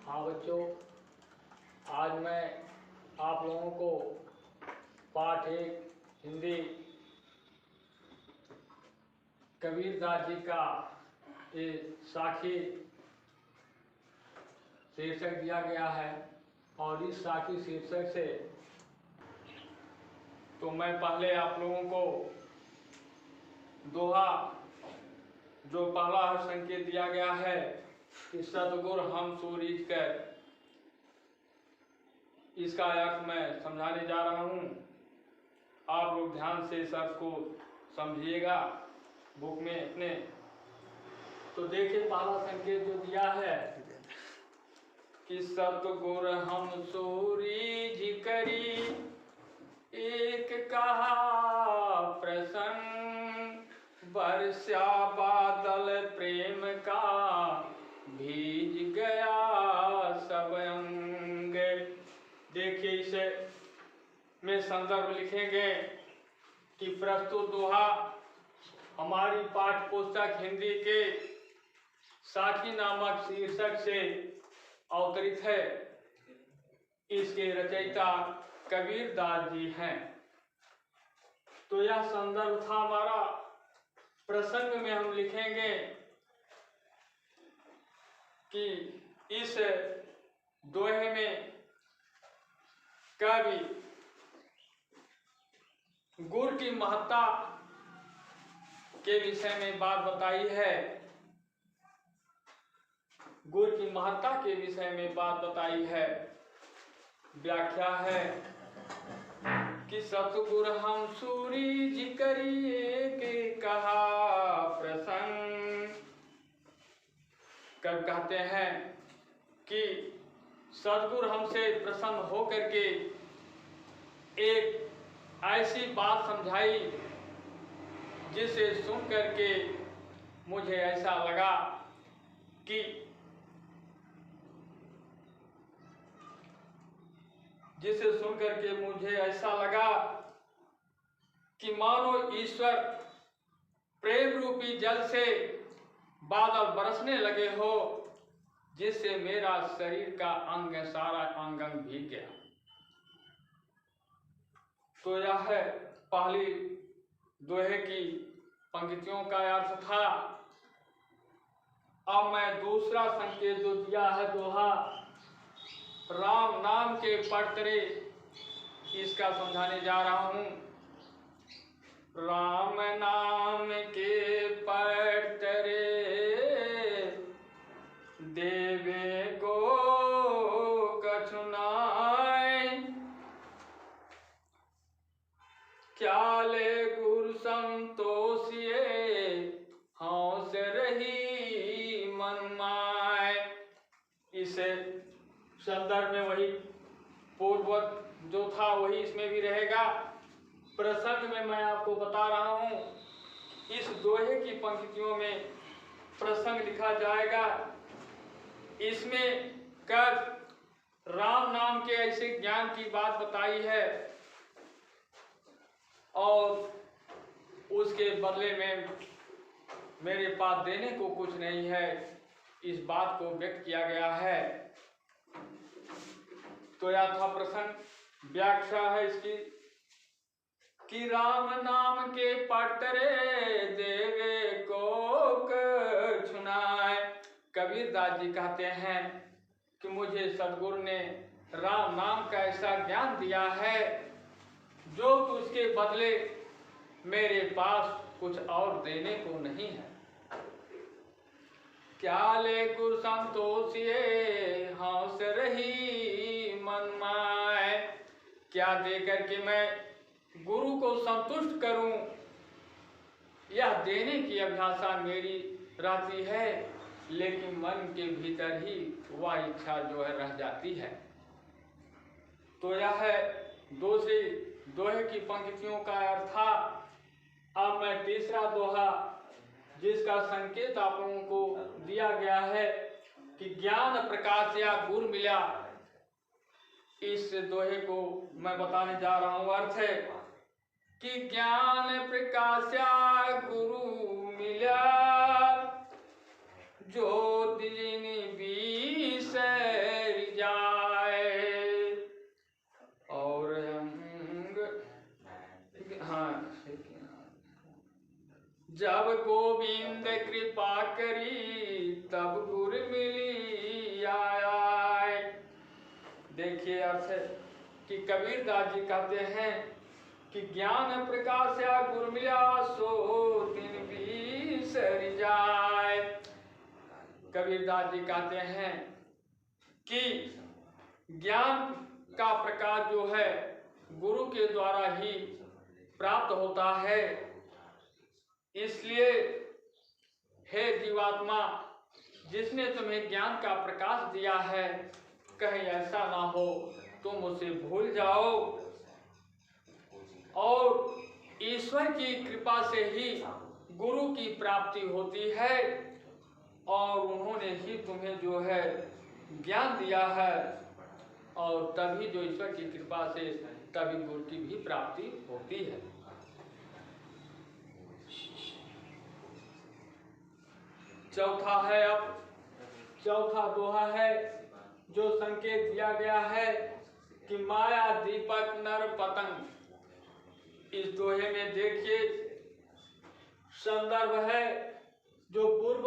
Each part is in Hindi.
हाँ बच्चों, आज मैं आप लोगों को पाठ 1 हिंदी कबीरदास जी का ये साखी शीर्षक दिया गया है। और इस साखी शीर्षक से तो मैं पहले आप लोगों को दोहा जो पहला संकेत दिया गया है कि सतगुर हम सूरीज कर, इसका अर्थ मैं समझाने जा रहा हूँ। आप लोग ध्यान से इस अर्थ को समझिएगा बुक में अपने। तो देखिए, पहला संकेत जो दिया है कि सतगुर हम सूरीज करी, एक कहा प्रसंग, बरसा बादल प्रेम का, भीज गया सब अंग। देखिए, इसे में संदर्भ लिखेंगे कि प्रस्तुत दोहा हमारी पाठ्य पुस्तक हिंदी के साखी नामक शीर्षक से अवतरित है। इसके रचयिता कबीरदास जी हैं। तो यह संदर्भ था हमारा। प्रसंग में हम लिखेंगे कि इस दोहे में कवि गुर की महत्ता के विषय में बात बताई है। गुर की महत्ता के विषय में बात बताई है। व्याख्या है कि सतगुर हम सूरीज करी, एक कहा प्रसंग। कब कहते हैं कि सतगुर हमसे प्रसन्न होकर के एक ऐसी बात समझाई जिसे सुन करके मुझे ऐसा लगा कि मानो ईश्वर प्रेम रूपी जल से बादल बरसने लगे हो, जिससे मेरा शरीर का अंग सारा अंग भीग गया। तो यह है पहली दोहे की पंक्तियों का अर्थ था। अब मैं दूसरा संकेत जो दिया है दोहा राम नाम के पड़तरे, इसका समझाने जा रहा हूं। राम नाम के पड़तरे, देवे को कछुनाय, क्या ले गुरु संतोषिए, हौस रही मन माय। इसे संदर्भ में वही पूर्ववत जो था वही इसमें भी रहेगा। प्रसंग में मैं आपको बता रहा हूं, इस दोहे की पंक्तियों में प्रसंग लिखा जाएगा। इसमें कब राम नाम के ऐसे ज्ञान की बात बताई है और उसके बदले में मेरे पास देने को कुछ नहीं है, इस बात को व्यक्त किया गया है। तो यह था प्रसंग। व्याख्या है इसकी कि राम नाम के पड़तरे, देवे को छुनाए। कबीरदास जी कहते हैं कि मुझे सदगुरु ने राम नाम का ऐसा ज्ञान दिया है जो उसके बदले मेरे पास कुछ और देने को नहीं है। क्या ले गुरु संतोषिए, हौस रही मन माय। क्या दे करके मैं गुरु को संतुष्ट करूं, यह देने की अभिलाषा मेरी रहती है, लेकिन मन के भीतर ही वह इच्छा जो है रह जाती है। तो यह है दूसरी दोहे की पंक्तियों का अर्थ था। अब मैं तीसरा दोहा जिसका संकेत आप लोगों को दिया गया है कि ज्ञान प्रकाश या गुरु मिला, इस दोहे को मैं बताने जा रहा हूं। अर्थ है कि ज्ञान प्रकाश या गुरु मिला, जो दिन बीस कृपा करी तब गुर मिली आय। देखिए अर्थ है कि कबीरदास जी कहते हैं कि ज्ञान प्रकाश या गुर मिला सो दिन बिसर जाए। कबीरदास जी कहते हैं कि ज्ञान का प्रकाश जो है गुरु के द्वारा ही प्राप्त होता है। इसलिए हे जीवात्मा, जिसने तुम्हें ज्ञान का प्रकाश दिया है, कहीं ऐसा ना हो तुम उसे भूल जाओ। और ईश्वर की कृपा से ही गुरु की प्राप्ति होती है और उन्होंने ही तुम्हें जो है ज्ञान दिया है, और तभी जो ईश्वर की कृपा से तभी गुरु की भी प्राप्ति होती है। चौथा है, अब चौथा दोहा है जो संकेत दिया गया है कि माया दीपक नर पतंग। इस दोहे में देखिए संदर्भ है जो पूर्व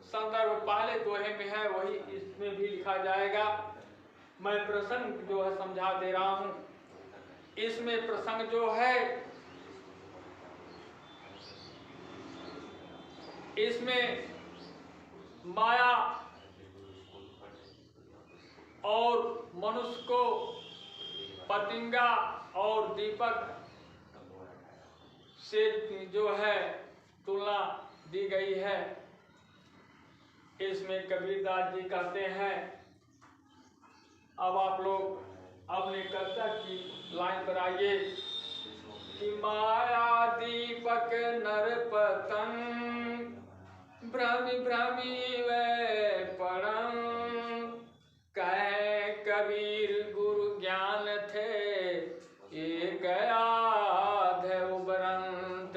संदर्भ पहले दोहे में है वही इसमें भी लिखा जाएगा। मैं प्रसंग जो है समझा दे रहा हूं। इसमें प्रसंग जो है इसमें माया और मनुष्य को पतंगा और दीपक से जो है तुलना दी गई है। इसमें कबीरदास जी कहते हैं, अब आप लोग अपने कविता की लाइन पर आइए कि माया दीपक नर पतंग भ्रमि भ्रमि वे परम कहे कबीर गुरु ज्ञान थे एक आधे उबरंत।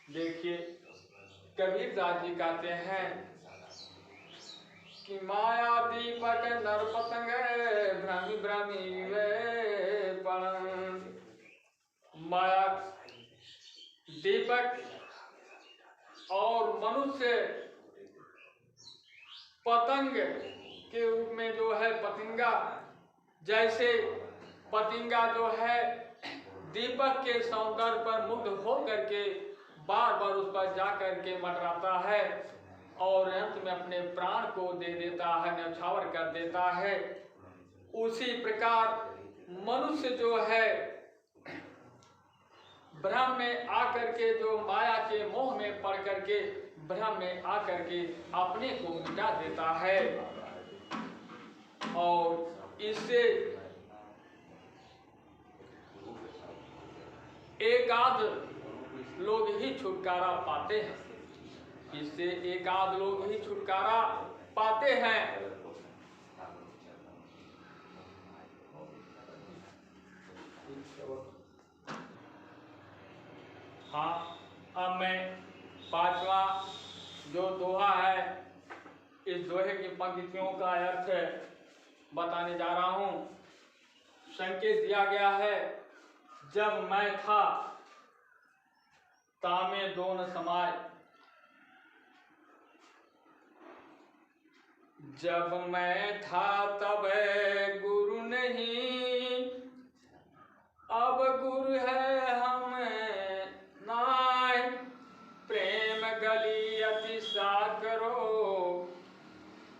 देखिए कबीरदास जी कहते हैं कि माया दीपक नर पतंग भ्रमि भ्रमि वे परम। माया दीपक और मनुष्य पतंग के रूप में जो है पतंगा, जैसे पतंगा जो है दीपक के सौंदर्य पर मुग्ध हो करके बार बार उस पर जा करके मंडराता है और अंत में अपने प्राण को दे देता है, न्यौछावर कर देता है। उसी प्रकार मनुष्य जो है भ्रम में आकर के जो माया के मोह में पड़ करके भ्रम में आकर के अपने को मिटा देता है और इससे एकाध लोग ही छुटकारा पाते हैं। इससे एकाध लोग ही छुटकारा पाते हैं। हाँ, अब मैं पांचवा जो दोहा है इस दोहे की पंक्तियों का अर्थ बताने जा रहा हूं। संकेत दिया गया है, जब मैं था तामे दोन समाय। जब मैं था तब गुरु नहीं, अब गुरु है हम नाय। प्रेम गली अति सागरो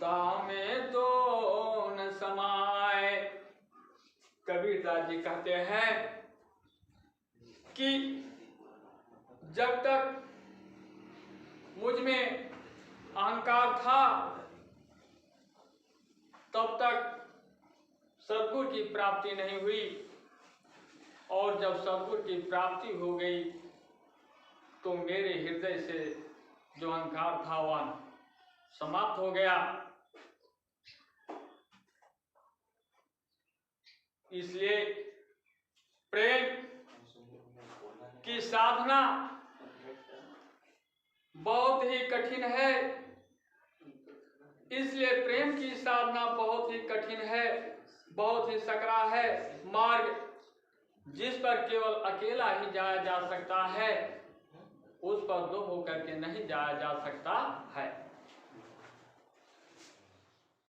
तामे दोन समाय। कबीरदास जी कहते हैं कि जब तक मुझ में अहंकार था तब तक सद्गुरु की प्राप्ति नहीं हुई, और जब सद्गुरु की प्राप्ति हो गई तो मेरे हृदय से जो अहंकार था वह समाप्त हो गया। इसलिए प्रेम की साधना बहुत ही कठिन है। इसलिए प्रेम की साधना बहुत ही कठिन है, बहुत ही सकरा है मार्ग, जिस पर केवल अकेला ही जाया जा सकता है। उस पर दुख होकर के नहीं जाया जा सकता है।